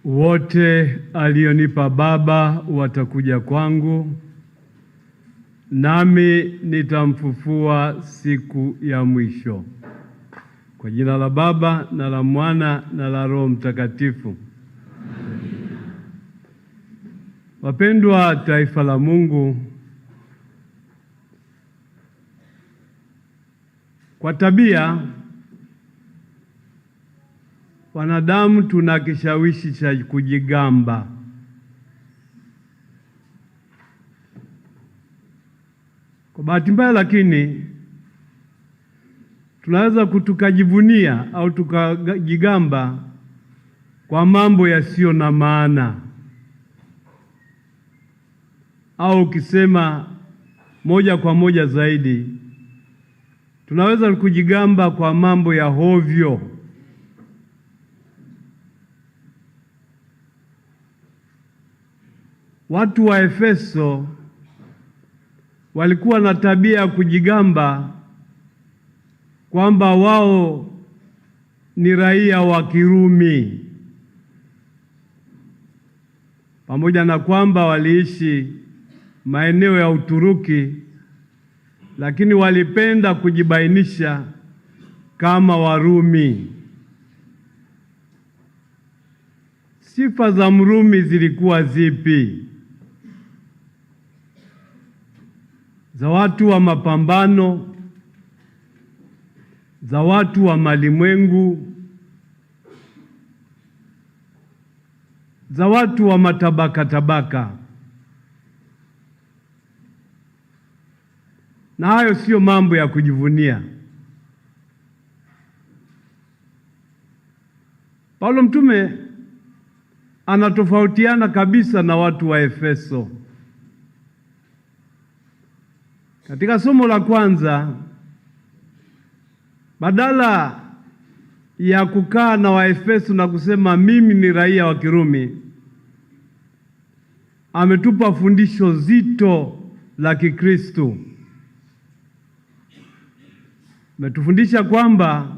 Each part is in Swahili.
Wote alionipa Baba watakuja kwangu, nami nitamfufua siku ya mwisho. Kwa jina la Baba na la Mwana na la Roho Mtakatifu. Amina. Wapendwa taifa la Mungu, kwa tabia wanadamu tuna kishawishi cha kujigamba. Kwa bahati mbaya lakini tunaweza tukajivunia au tukajigamba kwa mambo yasiyo na maana, au ukisema moja kwa moja zaidi, tunaweza kujigamba kwa mambo ya hovyo. Watu wa Efeso walikuwa na tabia ya kujigamba kwamba wao ni raia wa Kirumi, pamoja na kwamba waliishi maeneo ya Uturuki, lakini walipenda kujibainisha kama Warumi. Sifa za Mrumi zilikuwa zipi? Za watu wa mapambano, za watu wa malimwengu, za watu wa matabaka tabaka. Na hayo sio mambo ya kujivunia. Paulo mtume anatofautiana kabisa na watu wa Efeso. Katika somo la kwanza, badala ya kukaa na Waefeso na kusema mimi ni raia wa Kirumi, ametupa fundisho zito la Kikristo. Ametufundisha kwamba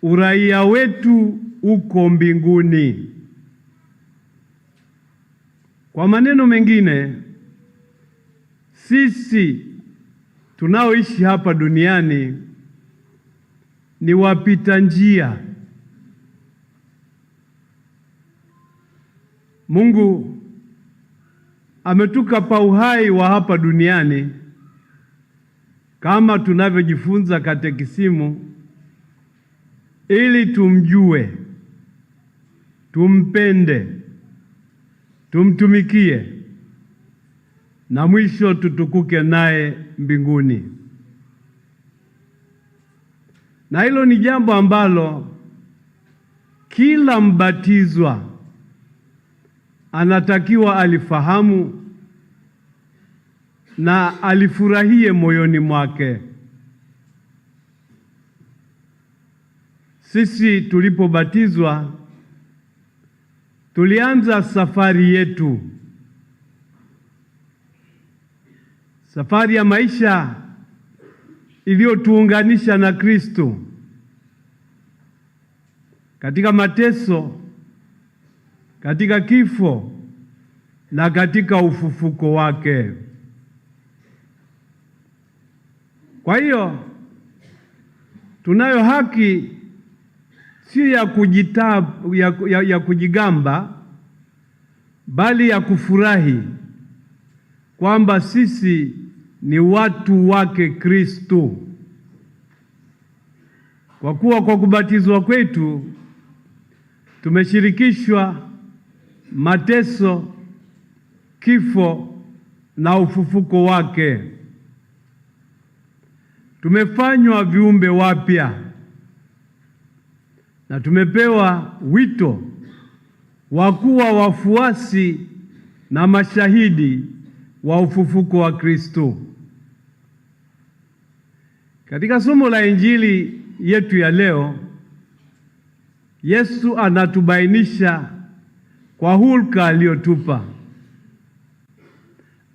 uraia wetu uko mbinguni. Kwa maneno mengine, sisi tunaoishi hapa duniani ni wapita njia. Mungu ametupa uhai wa hapa duniani kama tunavyojifunza katekisimu, ili tumjue, tumpende, tumtumikie na mwisho tutukuke naye mbinguni. Na hilo ni jambo ambalo kila mbatizwa anatakiwa alifahamu na alifurahie moyoni mwake. Sisi tulipobatizwa tulianza safari yetu, safari ya maisha iliyotuunganisha na Kristo katika mateso, katika kifo na katika ufufuko wake. Kwa hiyo tunayo haki si ya kujigamba, bali ya kufurahi kwamba sisi ni watu wake Kristo. Kwa kuwa kwa kubatizwa kwetu tumeshirikishwa mateso, kifo na ufufuko wake. Tumefanywa viumbe wapya na tumepewa wito wa kuwa wafuasi na mashahidi wa ufufuko wa Kristo. Katika somo la Injili yetu ya leo, Yesu anatubainisha kwa hulka aliyotupa.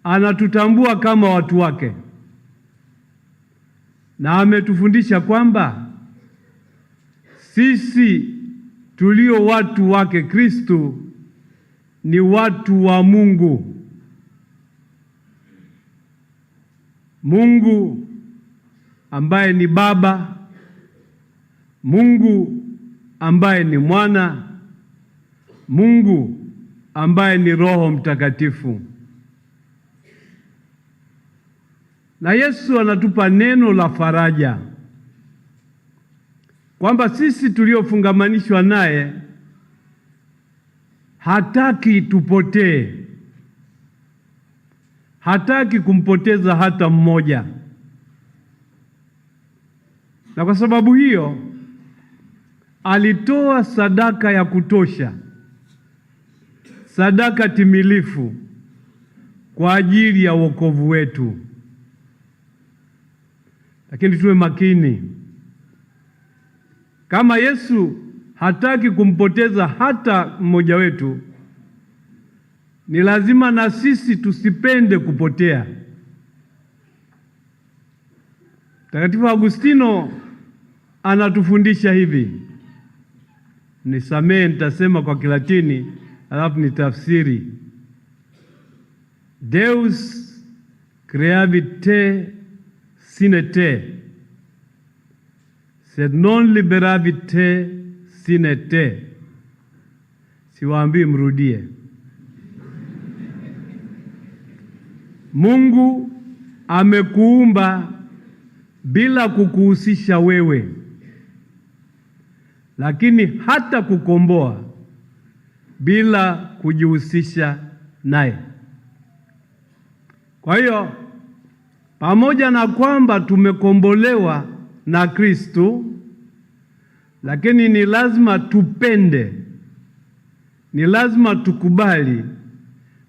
Anatutambua kama watu wake na ametufundisha kwamba sisi tulio watu wake Kristo ni watu wa Mungu. Mungu ambaye ni Baba, Mungu ambaye ni Mwana, Mungu ambaye ni Roho Mtakatifu. Na Yesu anatupa neno la faraja kwamba sisi tuliofungamanishwa naye hataki tupotee, hataki kumpoteza hata mmoja. Na kwa sababu hiyo alitoa sadaka ya kutosha, sadaka timilifu kwa ajili ya wokovu wetu. Lakini tuwe makini, kama Yesu hataki kumpoteza hata mmoja wetu, ni lazima na sisi tusipende kupotea. Mtakatifu Agustino anatufundisha hivi, nisamehe nitasema kwa Kilatini alafu nitafsiri. Deus creavit te sine te, sed non liberavit te sine te. Siwaambii mrudie. Mungu amekuumba bila kukuhusisha wewe, lakini hata kukomboa bila kujihusisha naye. Kwa hiyo pamoja na kwamba tumekombolewa na Kristo, lakini ni lazima tupende, ni lazima tukubali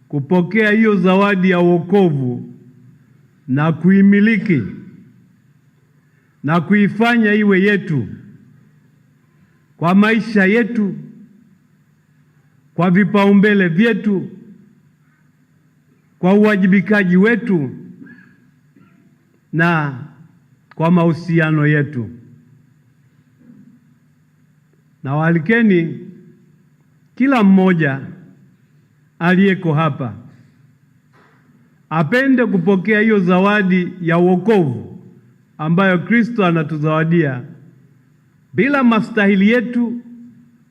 kupokea hiyo zawadi ya wokovu na kuimiliki na kuifanya iwe yetu, kwa maisha yetu, kwa vipaumbele vyetu, kwa uwajibikaji wetu na kwa mahusiano yetu. Na waalikeni kila mmoja aliyeko hapa apende kupokea hiyo zawadi ya wokovu ambayo Kristo anatuzawadia bila mastahili yetu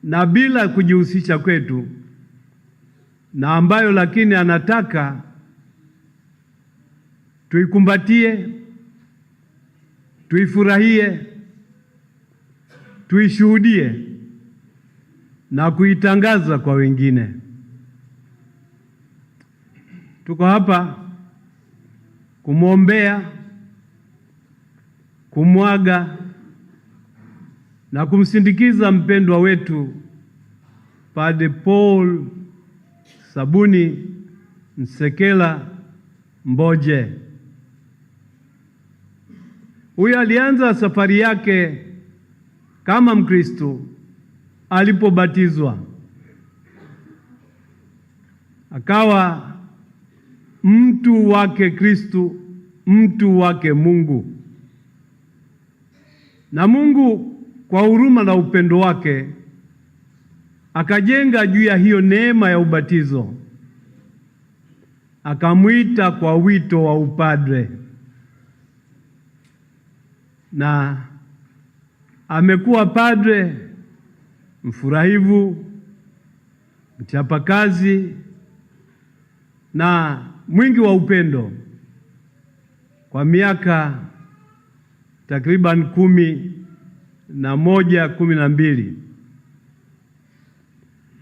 na bila kujihusisha kwetu, na ambayo lakini anataka tuikumbatie, tuifurahie, tuishuhudie na kuitangaza kwa wengine. Tuko hapa kumwombea, kumwaga na kumsindikiza mpendwa wetu Padre Paul Sabuni Nsekela Mboje. Huyu alianza safari yake kama Mkristo alipobatizwa, akawa mtu wake Kristo, mtu wake Mungu. Na Mungu kwa huruma na upendo wake akajenga juu ya hiyo neema ya ubatizo, akamwita kwa wito wa upadre, na amekuwa padre mfurahivu, mchapakazi na mwingi wa upendo kwa miaka takriban 12.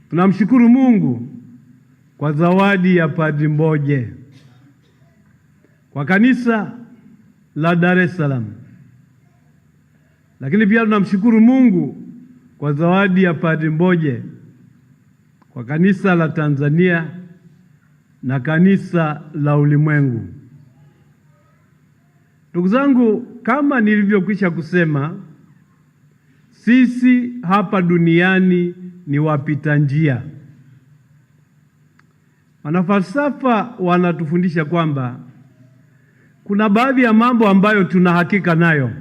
Tunamshukuru Mungu kwa zawadi ya Padri Mboje kwa kanisa la Dar es Salaam, lakini pia tunamshukuru Mungu kwa zawadi ya Padri Mboje kwa kanisa la Tanzania na kanisa la ulimwengu. Ndugu zangu, kama nilivyokwisha kusema, sisi hapa duniani ni wapita njia. Wanafalsafa wanatufundisha kwamba kuna baadhi ya mambo ambayo tuna hakika nayo,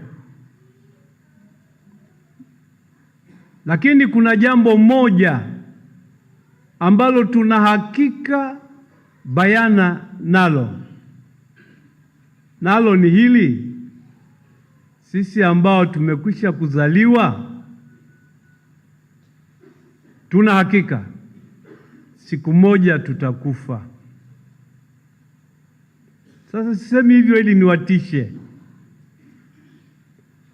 lakini kuna jambo moja ambalo tuna hakika bayana nalo ni hili: sisi ambao tumekwisha kuzaliwa tuna hakika siku moja tutakufa. Sasa sisemi hivyo ili niwatishe,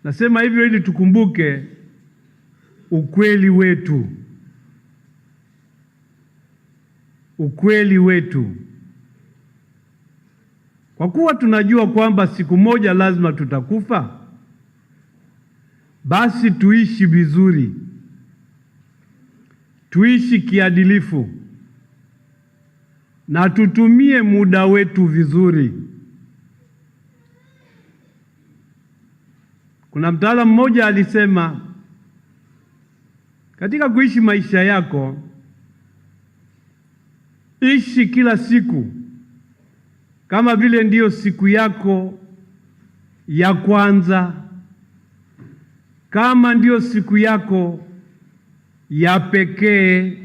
nasema hivyo ili tukumbuke ukweli wetu. Kwa kuwa tunajua kwamba siku moja lazima tutakufa, basi tuishi vizuri, tuishi kiadilifu na tutumie muda wetu vizuri. Kuna mtaalamu mmoja alisema, katika kuishi maisha yako, ishi kila siku kama vile ndiyo siku yako ya kwanza, kama ndiyo siku yako ya pekee,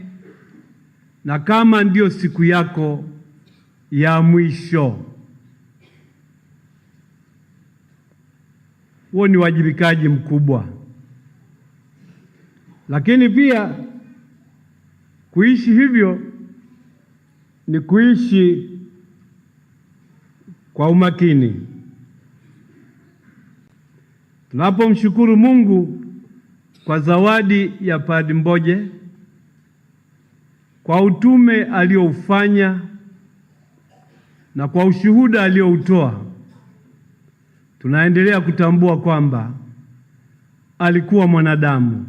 na kama ndiyo siku yako ya mwisho. Huo ni wajibikaji mkubwa, lakini pia kuishi hivyo ni kuishi kwa umakini. Tunapomshukuru Mungu kwa zawadi ya Padre Mboje, kwa utume alioufanya na kwa ushuhuda alioutoa, tunaendelea kutambua kwamba alikuwa mwanadamu.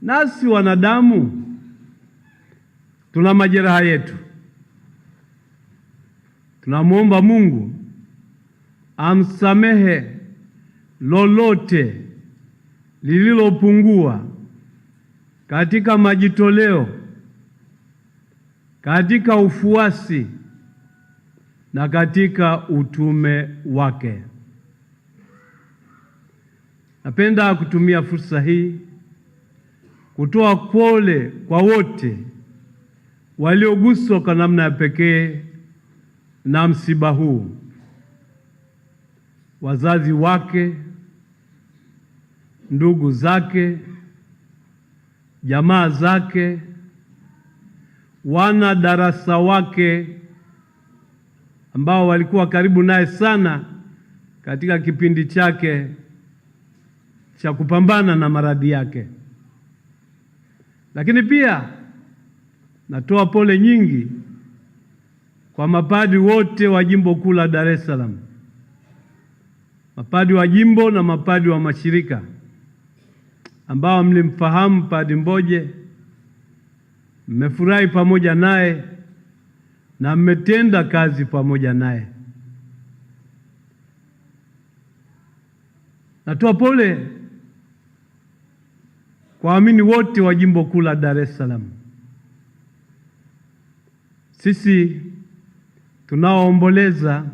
Nasi wanadamu tuna majeraha yetu. Tunamwomba Mungu amsamehe lolote lililopungua katika majitoleo, katika ufuasi na katika utume wake. Napenda kutumia fursa hii kutoa pole kwa wote walioguswa kwa namna ya pekee na msiba huu: wazazi wake, ndugu zake, jamaa zake, wana darasa wake ambao walikuwa karibu naye sana katika kipindi chake cha kupambana na maradhi yake. Lakini pia natoa pole nyingi kwa mapadri wote wa Jimbo Kuu la Dar es Salaam, mapadri wa jimbo na mapadri wa mashirika ambao mlimfahamu Padre Mboje, mmefurahi pamoja naye na mmetenda kazi pamoja naye. Natoa pole kwa waamini wote wa Jimbo Kuu la Dar es Salaam. Sisi tunaoomboleza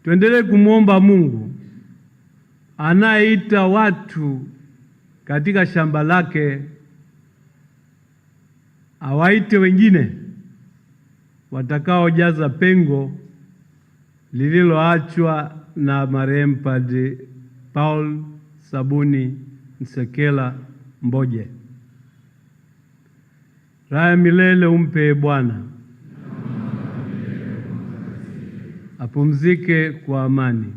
tuendelee kumwomba Mungu anayeita watu katika shamba lake awaite wengine watakaojaza pengo lililoachwa na marehemu Padre Paul Sabuni Nsekela Mboje. Raha milele umpe Bwana, apumzike kwa amani.